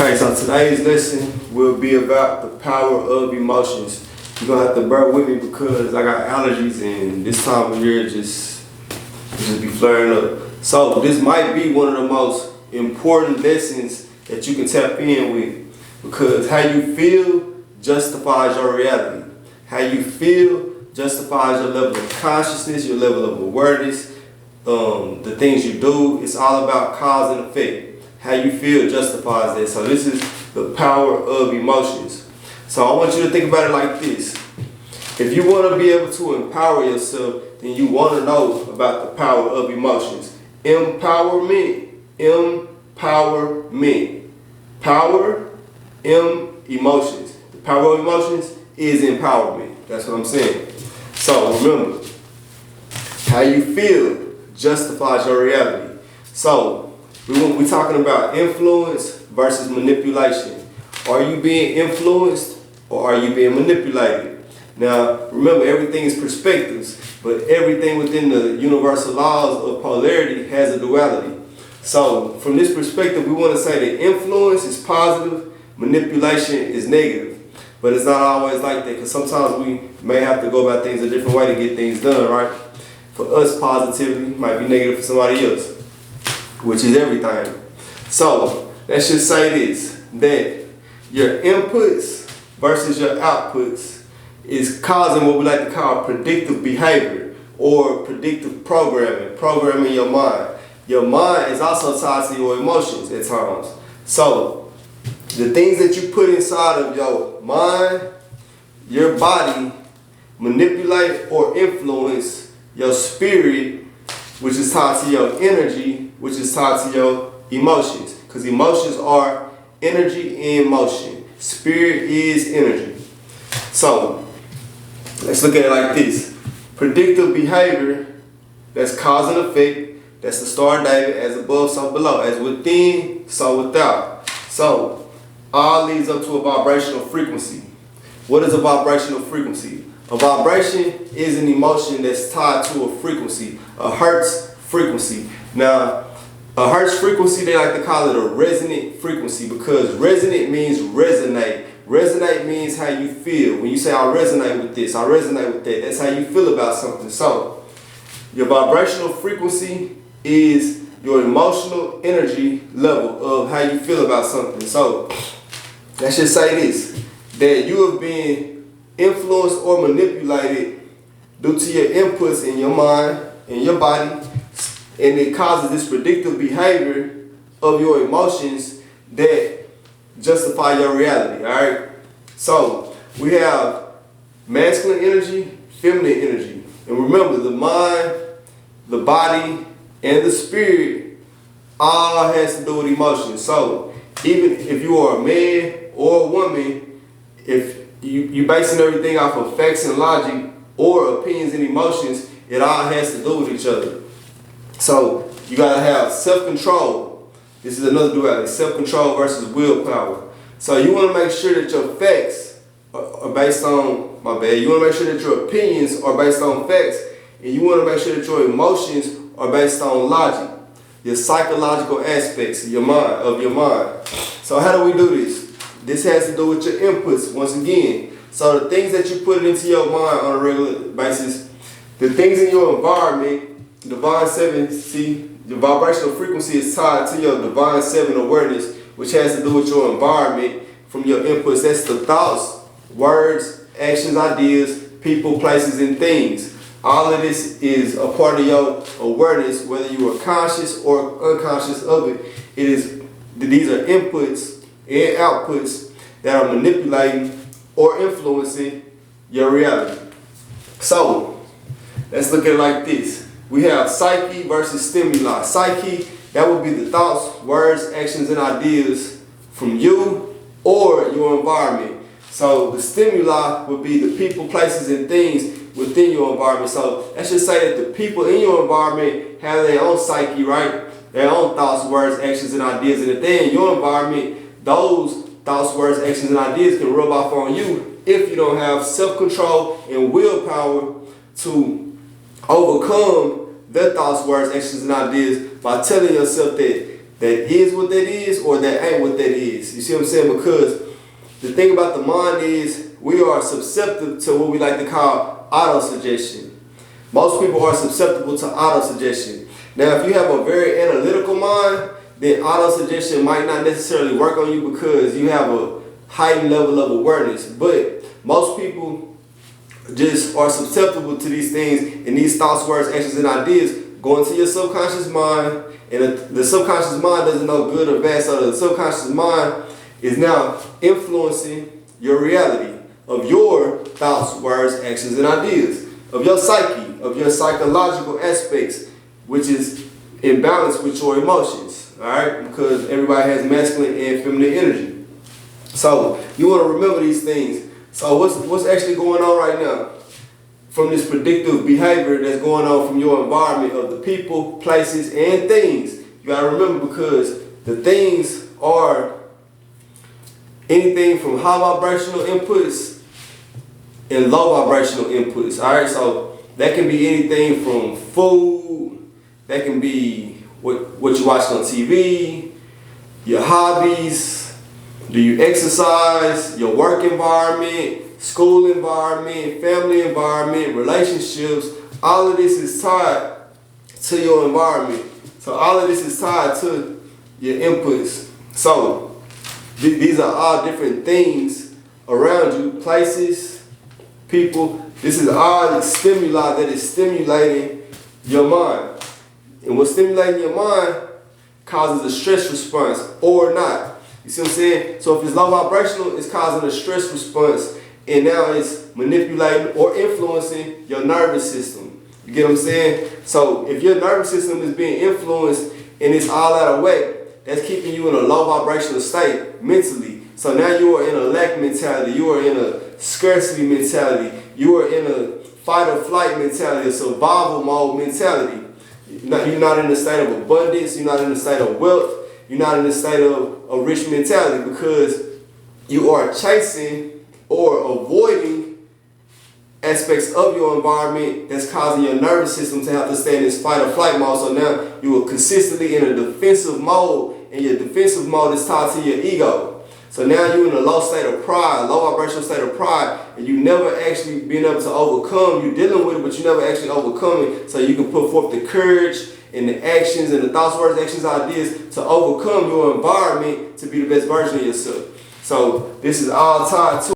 Okay, so today's lesson will be about the power of emotions. You're gonna have to bear with me because I got allergies and this time of year just be flaring up. So this might be one of the most important lessons that you can tap in with, because how you feel justifies your reality. How you feel justifies your level of consciousness, your level of awareness, the things you do. It's all about cause and effect. How you feel justifies that. So this is the power of emotions. So I want you to think about it like this. If you want to be able to empower yourself, then you want to know about the power of emotions. Empowerment. Empowerment. Power, emotions. The power of emotions is empowerment. That's what I'm saying. So remember, how you feel justifies your reality. So we're talking about influence versus manipulation. Are you being influenced or are you being manipulated? Now, remember, everything is perspectives, but everything within the universal laws of polarity has a duality. So from this perspective, we want to say that influence is positive, manipulation is negative. But it's not always like that, because sometimes we may have to go about things a different way to get things done, right? For us, positivity might be negative for somebody else, which is everything. So let's just say this, that your inputs versus your outputs is causing what we like to call predictive behavior or predictive programming your mind. Your mind is also tied to your emotions at times. So the things that you put inside of your mind, your body, manipulate or influence your spirit, which is tied to your energy, which is tied to your emotions. Because emotions are energy in motion. Spirit is energy. So let's look at it like this. Predictive behavior, that's cause and effect. That's the Star of David, as above, so below. As within, so without. So all leads up to a vibrational frequency. What is a vibrational frequency? A vibration is an emotion that's tied to a frequency, a Hertz frequency. Now, a Hertz frequency, they like to call it a resonant frequency, because resonant means resonate. Resonate means how you feel. When you say, I resonate with this, I resonate with that, that's how you feel about something. So your vibrational frequency is your emotional energy level of how you feel about something. So let's just say this, that you have been influenced or manipulated due to your inputs in your mind, in your body, and it causes this predictive behavior of your emotions that justify your reality, all right? So we have masculine energy, feminine energy. And remember, the mind, the body, and the spirit all has to do with emotions. So even if you are a man or a woman, if you basing everything off of facts and logic or opinions and emotions, it all has to do with each other. So you gotta have self-control. This is another duality, self-control versus willpower. So you wanna make sure that your facts are based on, you wanna make sure that your opinions are based on facts, and you wanna make sure that your emotions are based on logic, your psychological aspects of your mind. So how do we do this? This has to do with your inputs, once again. So the things that you put into your mind on a regular basis, the things in your environment, Divine 7, see, the vibrational frequency is tied to your Divine 7 awareness, which has to do with your environment from your inputs. That's the thoughts, words, actions, ideas, people, places, and things. All of this is a part of your awareness, whether you are conscious or unconscious of it. These are inputs and outputs that are manipulating or influencing your reality. So let's look at it like this. We have psyche versus stimuli. Psyche, that would be the thoughts, words, actions, and ideas from you or your environment. So the stimuli would be the people, places, and things within your environment. So let's just say that the people in your environment have their own psyche, right? Their own thoughts, words, actions, and ideas. And if they're in your environment, those thoughts, words, actions, and ideas can rub off on you if you don't have self-control and willpower to overcome their thoughts, words, actions, and ideas by telling yourself that that is what that is or that ain't what that is. You see what I'm saying? Because the thing about the mind is we are susceptible to what we like to call auto-suggestion. Most people are susceptible to auto-suggestion. Now, if you have a very analytical mind, then auto-suggestion might not necessarily work on you because you have a heightened level of awareness. But most people just are susceptible to these things, and these thoughts, words, actions, and ideas go into your subconscious mind, and the subconscious mind doesn't know good or bad, so the subconscious mind is now influencing your reality of your thoughts, words, actions, and ideas, of your psyche, of your psychological aspects, which is in balance with your emotions, all right? Because everybody has masculine and feminine energy. So you want to remember these things. So what's actually going on right now from this predictive behavior that's going on from your environment of the people, places, and things? You got to remember, because the things are anything from high vibrational inputs and low vibrational inputs. All right, so that can be anything from food, that can be what you watch on TV, your hobbies, do you exercise, your work environment, school environment, family environment, relationships. All of this is tied to your environment. So all of this is tied to your inputs. So these are all different things around you, places, people. This is all stimuli that is stimulating your mind. And what's stimulating your mind causes a stress response or not. You see what I'm saying? So if it's low vibrational, it's causing a stress response, and now it's manipulating or influencing your nervous system. You get what I'm saying? So if your nervous system is being influenced and it's all out of whack, that's keeping you in a low vibrational state mentally. So now you are in a lack mentality, you are in a scarcity mentality, you are in a fight or flight mentality, a survival mode mentality. You're not in a state of abundance, you're not in a state of wealth, you're not in a state of a rich mentality, because you are chasing or avoiding aspects of your environment that's causing your nervous system to have to stay in this fight or flight mode. So now you are consistently in a defensive mode, and your defensive mode is tied to your ego. So now you're in a low state of pride, low vibrational state of pride, and you never actually been able to overcome. You're dealing with it, but you never actually overcome it. So you can put forth the courage and the actions and the thoughts, words, actions, ideas to overcome your environment to be the best version of yourself. So this is all tied to